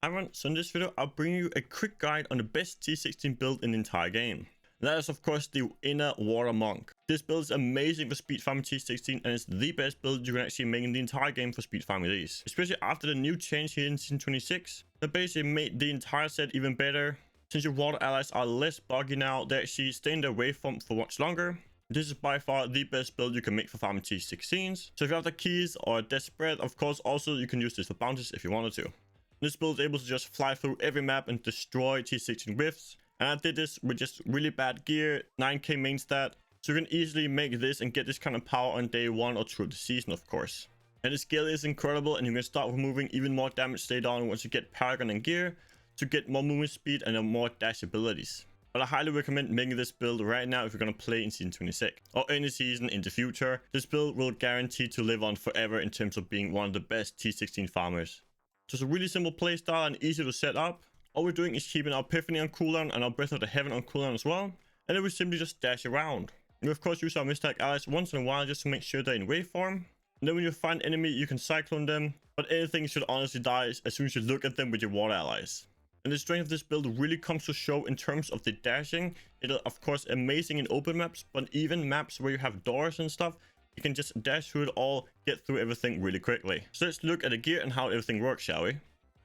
Hi everyone, so in this video I'll bring you a quick guide on the best T16 build in the entire game. And that is of course the Inner Water Monk. This build is amazing for speed farming T16 and it's the best build you can actually make in the entire game for speed farming these. Especially after the new change here in season 26 that basically made the entire set even better. Since your water allies are less buggy now, they actually stay in their waveform for much longer. This is by far the best build you can make for farming T16s. So if you have the keys or desperate, of course also you can use this for bounties if you wanted to. This build is able to just fly through every map and destroy T16 rifts. And I did this with just really bad gear, 9k main stat. So you can easily make this and get this kind of power on day 1 or 2 of the season, of course. And the skill is incredible and you can start removing even more damage later on once you get Paragon and gear to get more movement speed and more dash abilities. But I highly recommend making this build right now if you're going to play in season 26 or any season in the future. This build will guarantee to live on forever in terms of being one of the best T16 farmers. So it's a really simple playstyle and easy to set up. All we're doing is keeping our Epiphany on cooldown and our Breath of the Heaven on cooldown as well. And then we simply just dash around. We of course use our Mystic allies once in a while just to make sure they're in waveform. And then when you find enemy, you can cyclone them. But anything should honestly die as soon as you look at them with your water allies. And the strength of this build really comes to show in terms of the dashing. It is of course amazing in open maps, but even maps where you have doors and stuff, you can just dash through it all, get through everything really quickly. So let's look at the gear and how everything works, shall we?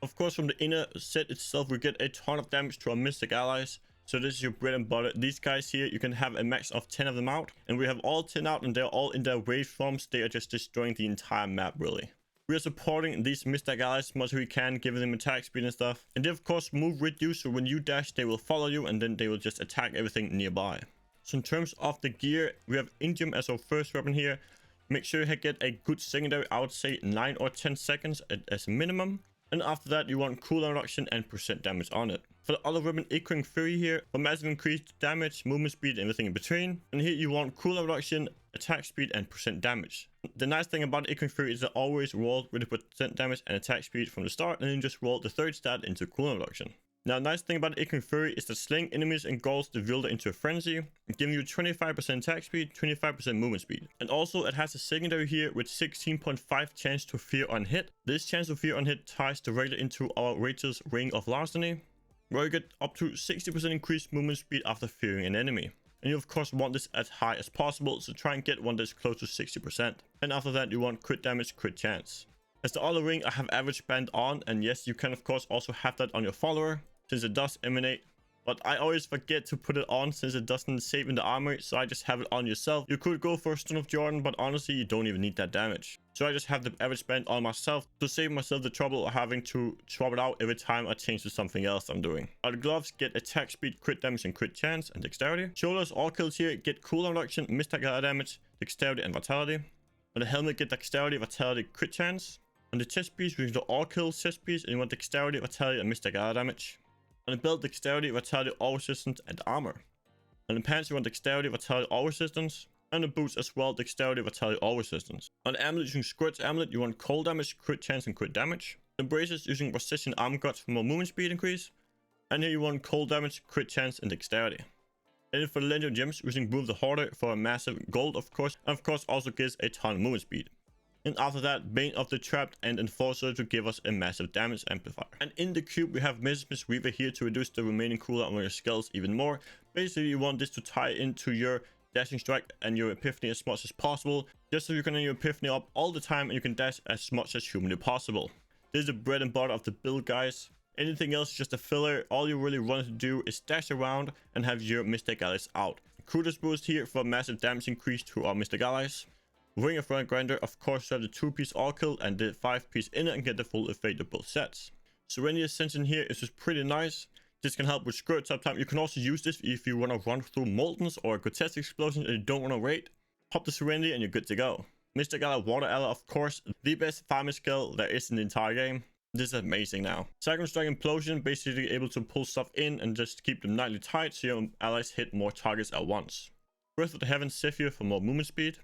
Of course, from the inner set itself, we get a ton of damage to our Mystic allies. So this is your bread and butter. These guys here, you can have a max of 10 of them out. And we have all 10 out and they're all in their waveforms. They are just destroying the entire map, really. We are supporting these Mystic allies as much as we can, giving them attack speed and stuff. And they of course move with you, so when you dash, they will follow you and then they will just attack everything nearby. So in terms of the gear, we have Indium as our first weapon here. Make sure you get a good secondary, I would say 9 or 10 seconds as a minimum. And after that, you want cooldown reduction and percent damage on it. For the other weapon, Echoing Fury here, for massive increased damage, movement speed, everything in between. And here you want cooldown reduction, attack speed, and percent damage. The nice thing about Echoing Fury is it always rolls with the percent damage and attack speed from the start, and then just roll the third stat into cooldown reduction. Now, nice thing about Echoing Fury is that slaying enemies and goals the wielder into a frenzy, giving you 25% attack speed, 25% movement speed. And also, it has a secondary here with 16.5 chance to fear on hit. This chance to fear on hit ties directly into our Rachel's Ring of Larceny, where you get up to 60% increased movement speed after fearing an enemy. And you of course want this as high as possible, so try and get one that's close to 60%. And after that, you want crit damage, crit chance. As the other ring, I have average band on, and yes, you can of course also have that on your follower, since it does emanate. But I always forget to put it on since it doesn't save in the armor, so I just have it on yourself. You could go for a Stone of Jordan, but honestly, you don't even need that damage. So I just have the average band on myself to save myself the trouble of having to swap it out every time I change to something else I'm doing. Our gloves get attack speed, crit damage, and crit chance, and dexterity. Shoulders, all kills here get cooldown reduction, mystic damage, dexterity, and vitality. On the helmet, get dexterity, vitality, crit chance. On the chest piece, we can do all kills chest piece, and you want dexterity, vitality, and mystic damage. On the belt, dexterity, vitality, all resistance, and armor. On the pants, you want dexterity, vitality, all resistance. And the boots as well, dexterity, vitality, all resistance. On the amulet, using Squirt's amulet, you want cold damage, crit chance, and crit damage. The braces, using Precision Armor Guts for more movement speed increase. And here you want cold damage, crit chance, and dexterity. And then for the Legendary Gems, using Brew of the Hoarder for a massive gold, of course. And of course also gives a ton of movement speed. And after that, Bane of the Trapped and Enforcer to give us a massive damage amplifier. And in the cube, we have Miss Weaver here to reduce the remaining cooldown on your skills even more. Basically, you want this to tie into your dashing strike and your Epiphany as much as possible, just so you can have your Epiphany up all the time and you can dash as much as humanly possible. This is the bread and butter of the build, guys. Anything else is just a filler. All you really want to do is dash around and have your Mystic allies out. Cruder's boost here for a massive damage increase to our Mystic allies. Ring of Front Grinder, of course, have the 2-piece all kill and the 5-piece inner and get the full effect of both sets. Serenity Ascension here is just pretty nice. This can help with Squirt sometimes. You can also use this if you want to run through Moltens or Grotesque Explosions and you don't want to wait. Pop the Serenity and you're good to go. Mystic Ally, Water Ally, of course, the best farming skill there is in the entire game. This is amazing now. Cyclone Strike Implosion, basically able to pull stuff in and just keep them nightly tight so your allies hit more targets at once. Breath of the Heaven, Zephyr for more movement speed.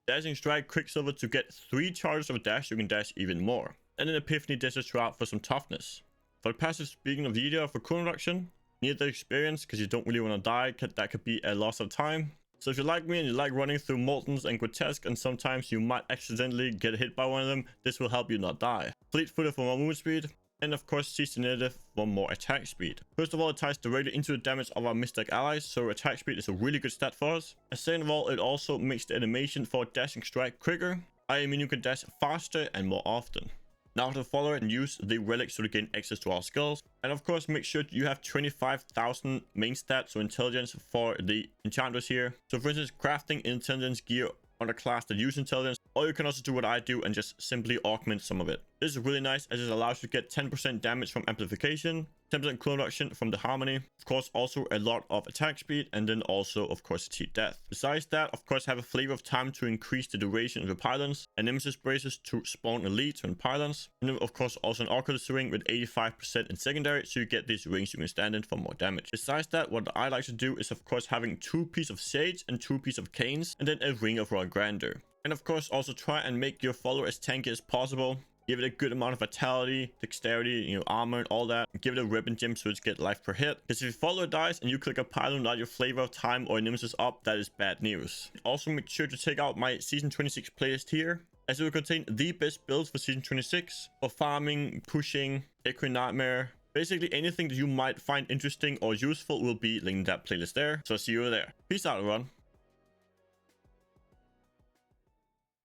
Dashing Strike, Quicksilver to get 3 charges of dash, you can dash even more. And then Epiphany Desert Shroud for some toughness. For the passive, speaking of the video, for cooldown reduction, need the experience because you don't really want to die, that could be a loss of time. So if you're like me and you like running through Moltens and Grotesque and sometimes you might accidentally get hit by one of them, this will help you not die. Fleet Footer for more movement speed. And of course seasonality for more attack speed. First of all, it ties directly into the damage of our mystic allies, so attack speed is a really good stat for us. And second of all, it also makes the animation for dashing strike quicker. I mean, you can dash faster and more often. Now to follow it and use the relics to gain access to our skills. And of course, make sure you have 25,000 main stats, so intelligence for the enchanters here. So for instance, crafting intelligence gear on a class that use intelligence, or you can also do what I do and just simply augment some of it. This is really nice as it allows you to get 10% damage from amplification, 10% cooldown reduction from the harmony, of course also a lot of attack speed, and then also of course cheat death. Besides that, of course, have a flavor of time to increase the duration of the pylons, and nemesis braces to spawn elites and pylons, and then of course also an oculus ring with 85% in secondary, so you get these rings you can stand in for more damage. Besides that, what I like to do is of course having 2 pieces of sage and 2 pieces of canes, and then a ring of royal grandeur. And of course also try and make your follower as tanky as possible. Give it a good amount of vitality, dexterity, armor and all that. Give it a weapon gem so it's get life per hit. Because if your follower dies and you click a pylon without your flavor of time or nemesis up, that is bad news. Also make sure to check out my season 26 playlist here, as it will contain the best builds for season 26 for farming, pushing, equine nightmare. Basically anything that you might find interesting or useful will be linked in that playlist there. So see you there. Peace out everyone.